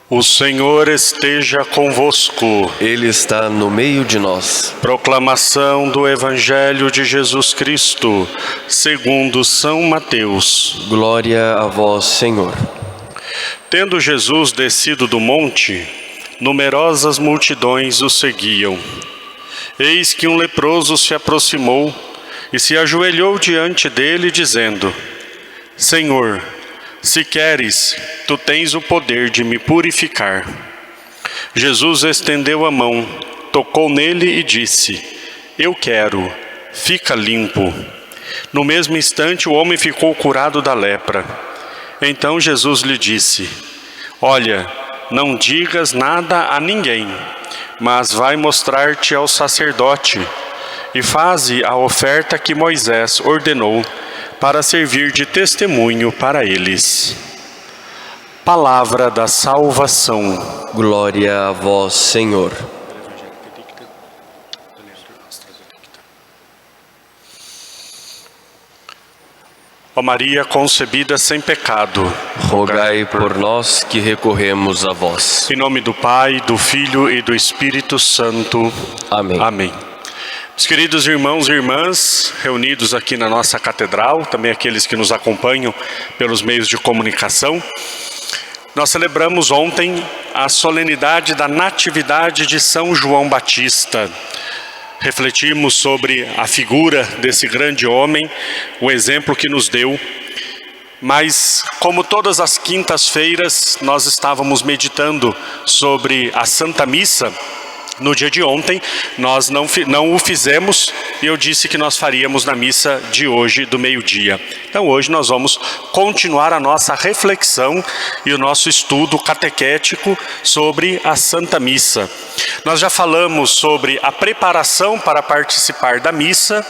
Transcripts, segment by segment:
O Senhor esteja convosco. Ele está no meio de nós. Proclamação do Evangelho de Jesus Cristo, segundo São Mateus. Glória a vós, Senhor. Tendo Jesus descido do monte, numerosas multidões o seguiam. Eis que um leproso se aproximou e se ajoelhou diante dele, dizendo: Senhor, se queres, tu tens o poder de me purificar. Jesus estendeu a mão, tocou nele e disse: Eu quero, fica limpo. No mesmo instante o homem ficou curado da lepra. Então Jesus lhe disse: Olha, não digas nada a ninguém, mas vai mostrar-te ao sacerdote e faze a oferta que Moisés ordenou, para servir de testemunho para eles. Palavra da salvação. Glória a vós, Senhor. Ó Maria concebida sem pecado, Rogai por nós que recorremos a vós. em nome do Pai, do Filho e do Espírito Santo. Amém. Amém. Meus queridos irmãos e irmãs, reunidos aqui na nossa catedral, também aqueles que nos acompanham pelos meios de comunicação, nós celebramos ontem a solenidade da Natividade de São João Batista. Refletimos sobre a figura desse grande homem, o exemplo que nos deu. Mas, como todas as quintas-feiras, nós estávamos meditando sobre a Santa Missa. No dia de ontem, nós não o fizemos e eu disse que nós faríamos na missa de hoje, do meio-dia. Então hoje nós vamos continuar a nossa reflexão e o nosso estudo catequético sobre a Santa Missa. Nós já falamos sobre a preparação para participar da missa,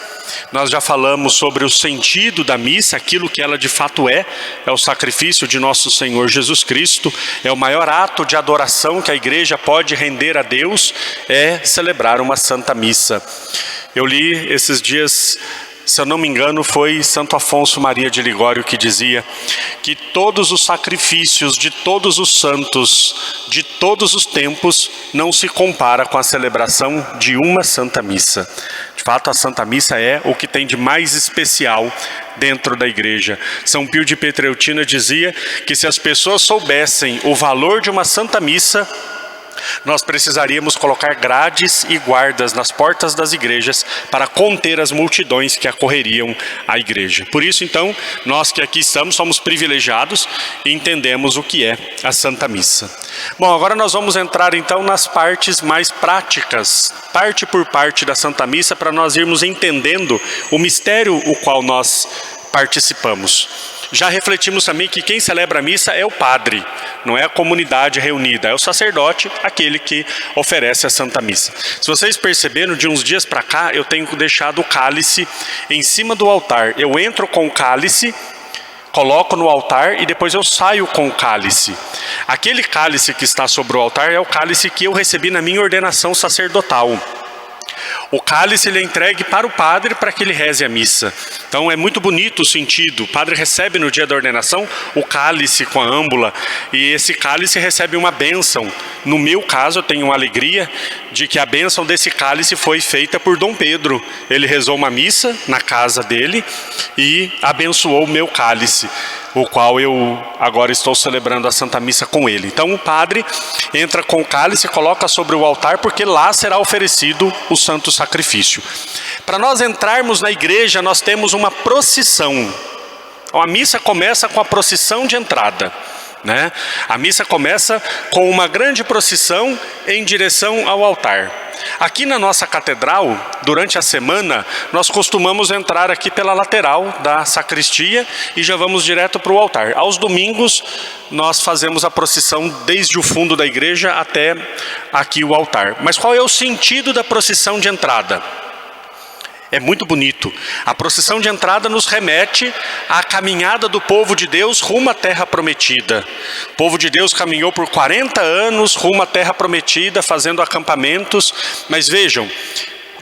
nós já falamos sobre o sentido da missa, aquilo que ela de fato é o sacrifício de nosso Senhor Jesus Cristo, é o maior ato de adoração que a igreja pode render a Deus, é celebrar uma Santa Missa. Eu li esses dias, se eu não me engano, foi Santo Afonso Maria de Ligório que dizia que todos os sacrifícios de todos os santos, de todos os tempos, não se compara com a celebração de uma Santa Missa. De fato, a Santa Missa é o que tem de mais especial dentro da igreja. São Pio de Pietrelcina dizia que se as pessoas soubessem o valor de uma Santa Missa, nós precisaríamos colocar grades e guardas nas portas das igrejas para conter as multidões que acorreriam à igreja. Por isso, então, nós que aqui estamos, somos privilegiados e entendemos o que é a Santa Missa. Bom, agora nós vamos entrar então nas partes mais práticas, parte por parte da Santa Missa, para nós irmos entendendo o mistério o qual nós participamos. Já refletimos também que quem celebra a missa é o padre, não é a comunidade reunida, é o sacerdote, aquele que oferece a Santa Missa. Se vocês perceberam, de uns dias para cá, eu tenho deixado o cálice em cima do altar. Eu entro com o cálice, coloco no altar e depois eu saio com o cálice. Aquele cálice que está sobre o altar é o cálice que eu recebi na minha ordenação sacerdotal. O cálice ele é entregue para o padre para que ele reze a missa. Então é muito bonito o sentido. O padre recebe no dia da ordenação o cálice com a âmbula e esse cálice recebe uma bênção. No meu caso eu tenho uma alegria de que a bênção desse cálice foi feita por Dom Pedro. Ele rezou uma missa na casa dele e abençoou o meu cálice, o qual eu agora estou celebrando a Santa Missa com ele. Então o padre entra com o cálice e coloca sobre o altar, porque lá será oferecido o santo sacrifício. Para nós entrarmos na igreja, nós temos uma procissão. A missa começa com a procissão de entrada, né? A missa começa com uma grande procissão em direção ao altar. Aqui na nossa catedral, durante a semana, nós costumamos entrar aqui pela lateral da sacristia e já vamos direto para o altar. Aos domingos, nós fazemos a procissão desde o fundo da igreja até aqui o altar. Mas qual é o sentido da procissão de entrada? É muito bonito. A procissão de entrada nos remete à caminhada do povo de Deus rumo à terra prometida. O povo de Deus caminhou por 40 anos rumo à terra prometida, fazendo acampamentos. Mas vejam,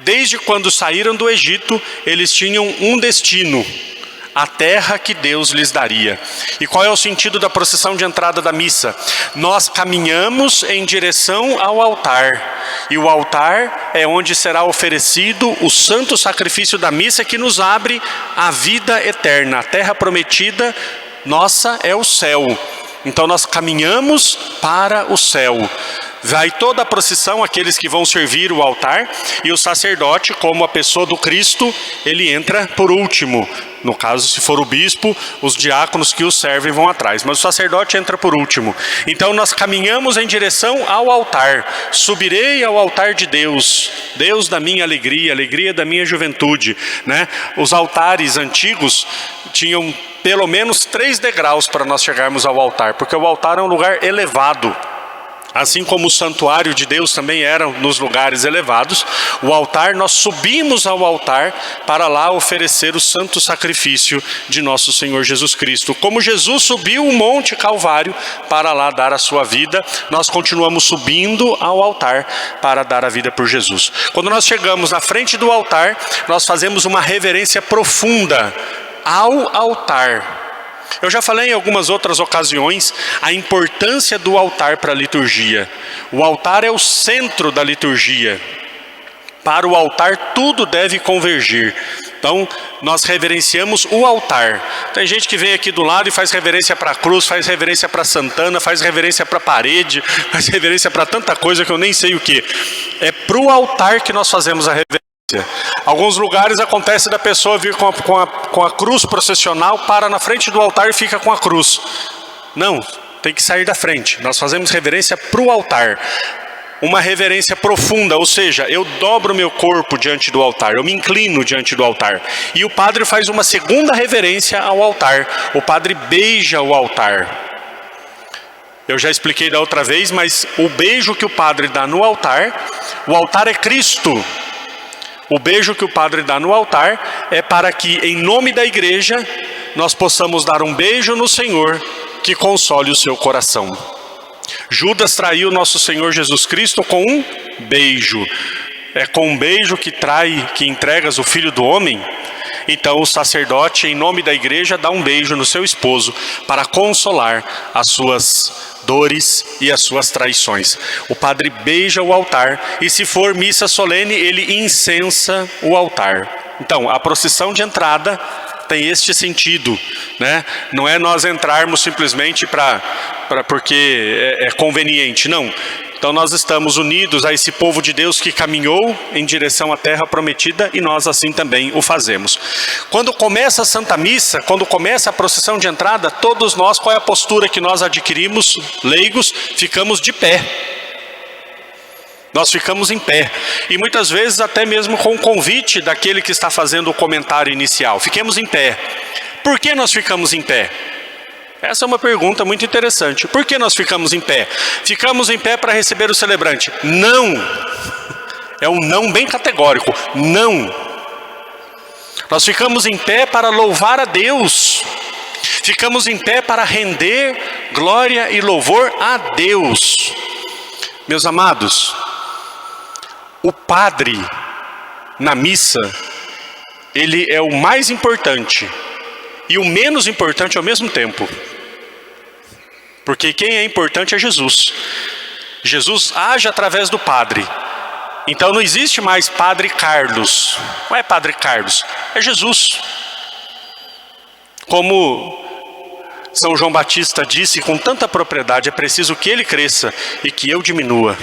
desde quando saíram do Egito, eles tinham um destino: a terra que Deus lhes daria. E qual é o sentido da procissão de entrada da missa? Nós caminhamos em direção ao altar, e o altar é onde será oferecido o santo sacrifício da missa que nos abre a vida eterna. A terra prometida nossa é o céu. Então nós caminhamos para o céu. Vai toda a procissão, aqueles que vão servir o altar, e o sacerdote, como a pessoa do Cristo, ele entra por último. No caso, se for o bispo, os diáconos que o servem vão atrás, mas o sacerdote entra por último. Então nós caminhamos em direção ao altar. Subirei ao altar de Deus, Deus da minha alegria, alegria da minha juventude, né? Os altares antigos tinham pelo menos 3 degraus para nós chegarmos ao altar, porque o altar é um lugar elevado. Assim como o santuário de Deus também era nos lugares elevados, o altar, nós subimos ao altar para lá oferecer o santo sacrifício de nosso Senhor Jesus Cristo. Como Jesus subiu o Monte Calvário para lá dar a sua vida, nós continuamos subindo ao altar para dar a vida por Jesus. Quando nós chegamos na frente do altar, nós fazemos uma reverência profunda ao altar. Eu já falei em algumas outras ocasiões a importância do altar para a liturgia. O altar é o centro da liturgia. Para o altar tudo deve convergir. Então nós reverenciamos o altar. Tem gente que vem aqui do lado e faz reverência para a cruz, faz reverência para Santana, faz reverência para a parede, faz reverência para tanta coisa que eu nem sei o que. É para o altar que nós fazemos a reverência. Alguns lugares acontece da pessoa vir com a cruz processional, para na frente do altar e fica com a cruz. Não, tem que sair da frente. Nós fazemos reverência para o altar. Uma reverência profunda, ou seja, eu dobro meu corpo diante do altar, eu me inclino diante do altar. E o padre faz uma segunda reverência ao altar. O padre beija o altar. Eu já expliquei da outra vez, mas o beijo que o padre dá no altar, o altar é Cristo. O beijo que o padre dá no altar é para que, em nome da igreja, nós possamos dar um beijo no Senhor que console o seu coração. Judas traiu nosso Senhor Jesus Cristo com um beijo. É com um beijo que entregas o Filho do Homem. Então o sacerdote, em nome da igreja, dá um beijo no seu esposo para consolar as suas dores e as suas traições. O padre beija o altar e, se for missa solene, ele incensa o altar. Então a procissão de entrada tem este sentido, né? Não é nós entrarmos simplesmente porque é conveniente, não. Então nós estamos unidos a esse povo de Deus que caminhou em direção à terra prometida, e nós assim também o fazemos. Quando começa a Santa Missa, quando começa a procissão de entrada, todos nós, qual é a postura que nós adquirimos, leigos? Ficamos de pé. Nós ficamos em pé. E muitas vezes até mesmo com o convite daquele que está fazendo o comentário inicial. Fiquemos em pé. Por que nós ficamos em pé? Essa é uma pergunta muito interessante. Por que nós ficamos em pé? Ficamos em pé para receber o celebrante? Não! É um não bem categórico. Não! Nós ficamos em pé para louvar a Deus. Ficamos em pé para render glória e louvor a Deus. Meus amados, o padre na missa, ele é o mais importante e o menos importante ao mesmo tempo. Porque quem é importante é Jesus. Jesus age através do padre. Então não existe mais Padre Carlos. Não é Padre Carlos, é Jesus. Como São João Batista disse com tanta propriedade, é preciso que ele cresça e que eu diminua.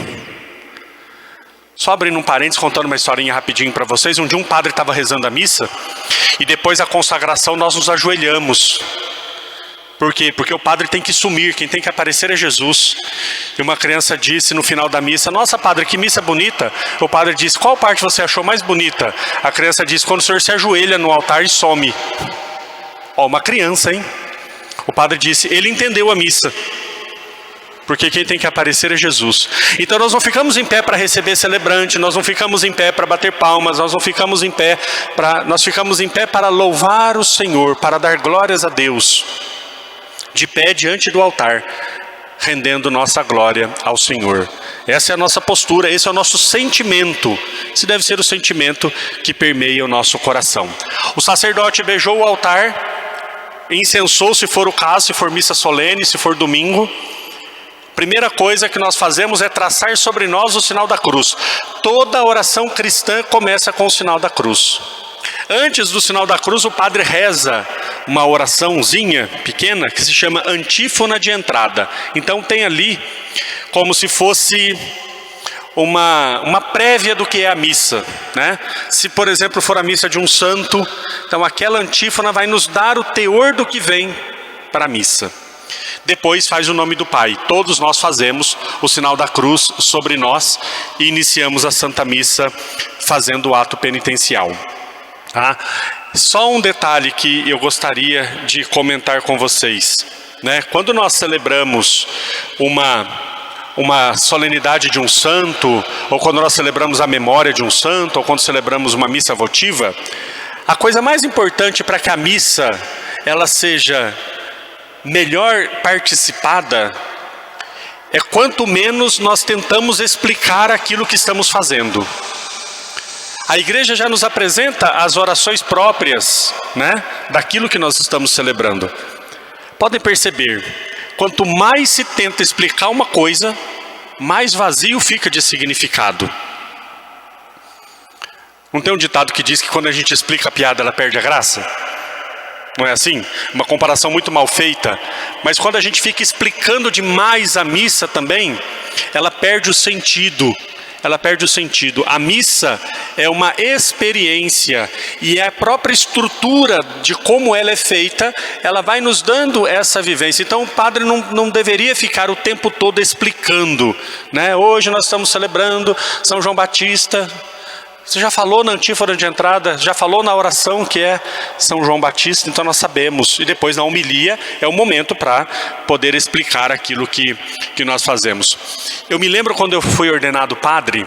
Só abrindo um parênteses, contando uma historinha rapidinho para vocês. Um dia um padre estava rezando a missa e depois da consagração nós nos ajoelhamos. Por quê? Porque o padre tem que sumir, quem tem que aparecer é Jesus. E uma criança disse no final da missa: nossa, padre, que missa bonita. O padre disse: qual parte você achou mais bonita? A criança disse: quando o senhor se ajoelha no altar e some. Ó, uma criança, hein? O padre disse: ele entendeu a missa. Porque quem tem que aparecer é Jesus. Então nós não ficamos em pé para receber celebrante, nós não ficamos em pé para bater palmas, nós ficamos em pé para louvar o Senhor, para dar glórias a Deus. De pé diante do altar, rendendo nossa glória ao Senhor. Essa é a nossa postura, esse é o nosso sentimento. Esse deve ser o sentimento que permeia o nosso coração. O sacerdote beijou o altar, incensou, se for o caso, se for missa solene, se for domingo. Primeira coisa que nós fazemos é traçar sobre nós o sinal da cruz. Toda oração cristã começa com o sinal da cruz. Antes do sinal da cruz, o padre reza uma oraçãozinha pequena que se chama antífona de entrada. Então tem ali como se fosse uma prévia do que é a missa, né? Se, por exemplo, for a missa de um santo, então aquela antífona vai nos dar o teor do que vem para a missa. Depois faz o nome do Pai. Todos nós fazemos o sinal da cruz sobre nós e iniciamos a Santa Missa fazendo o ato penitencial. Tá? Só um detalhe que eu gostaria de comentar com vocês, né? Quando nós celebramos uma solenidade de um santo, ou quando nós celebramos a memória de um santo, ou quando celebramos uma missa votiva, a coisa mais importante para que a missa ela seja melhor participada é quanto menos nós tentamos explicar aquilo que estamos fazendo. A igreja já nos apresenta as orações próprias, né, daquilo que nós estamos celebrando. Podem perceber, quanto mais se tenta explicar uma coisa, mais vazio fica de significado. Não tem um ditado que diz que quando a gente explica a piada, ela perde a graça? Não é assim? Uma comparação muito mal feita. Mas quando a gente fica explicando demais a missa também, ela perde o sentido. Ela perde o sentido. A missa é uma experiência e a própria estrutura de como ela é feita, ela vai nos dando essa vivência. Então o padre não deveria ficar o tempo todo explicando, né? Hoje nós estamos celebrando São João Batista. Você já falou na antífona de entrada, já falou na oração que é São João Batista, então nós sabemos. E depois na homilia é o momento para poder explicar aquilo que nós fazemos. Eu me lembro quando eu fui ordenado padre,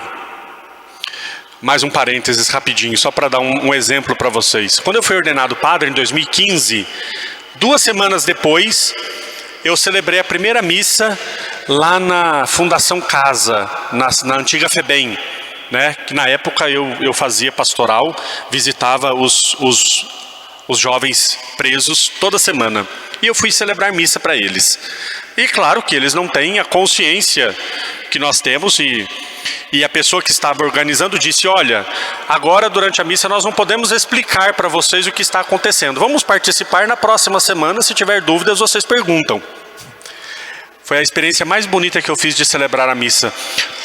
mais um parênteses rapidinho, só para dar um exemplo para vocês. Quando eu fui ordenado padre em 2015, 2 semanas depois, eu celebrei a primeira missa lá na Fundação Casa, na antiga FEBEM. Né, que na época eu fazia pastoral, visitava os jovens presos toda semana. E eu fui celebrar missa para eles. E claro que eles não têm a consciência que nós temos e a pessoa que estava organizando disse, olha, agora durante a missa nós não podemos explicar para vocês o que está acontecendo. Vamos participar na próxima semana, se tiver dúvidas vocês perguntam. Foi a experiência mais bonita que eu fiz de celebrar a missa.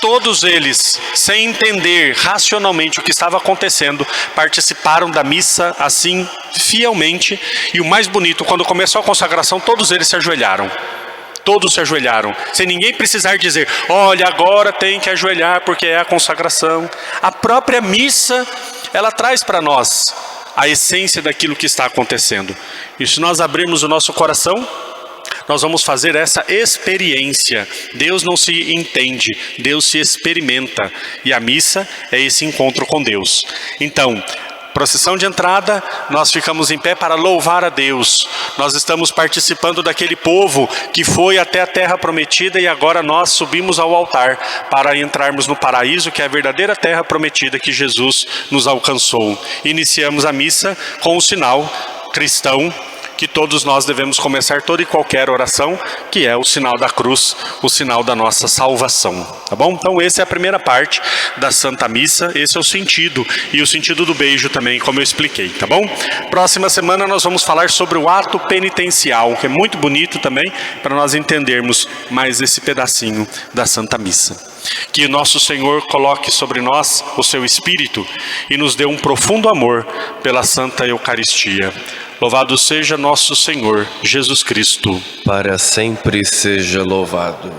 Todos eles, sem entender racionalmente o que estava acontecendo, participaram da missa assim, fielmente. E o mais bonito, quando começou a consagração, todos eles se ajoelharam. Todos se ajoelharam, sem ninguém precisar dizer, olha, agora tem que ajoelhar porque é a consagração. A própria missa, ela traz para nós a essência daquilo que está acontecendo. E se nós abrirmos o nosso coração, nós vamos fazer essa experiência. Deus não se entende, Deus se experimenta. E a missa é esse encontro com Deus. Então, procissão de entrada, nós ficamos em pé para louvar a Deus. Nós estamos participando daquele povo que foi até a terra prometida e agora nós subimos ao altar para entrarmos no paraíso, que é a verdadeira terra prometida que Jesus nos alcançou. Iniciamos a missa com o sinal cristão que todos nós devemos começar toda e qualquer oração, que é o sinal da cruz, o sinal da nossa salvação, tá bom? Então essa é a primeira parte da Santa Missa, esse é o sentido, e o sentido do beijo também, como eu expliquei, tá bom? Próxima semana nós vamos falar sobre o ato penitencial, que é muito bonito também, para nós entendermos mais esse pedacinho da Santa Missa. Que nosso Senhor coloque sobre nós o seu Espírito e nos dê um profundo amor pela Santa Eucaristia. Louvado seja nosso Senhor Jesus Cristo. Para sempre seja louvado.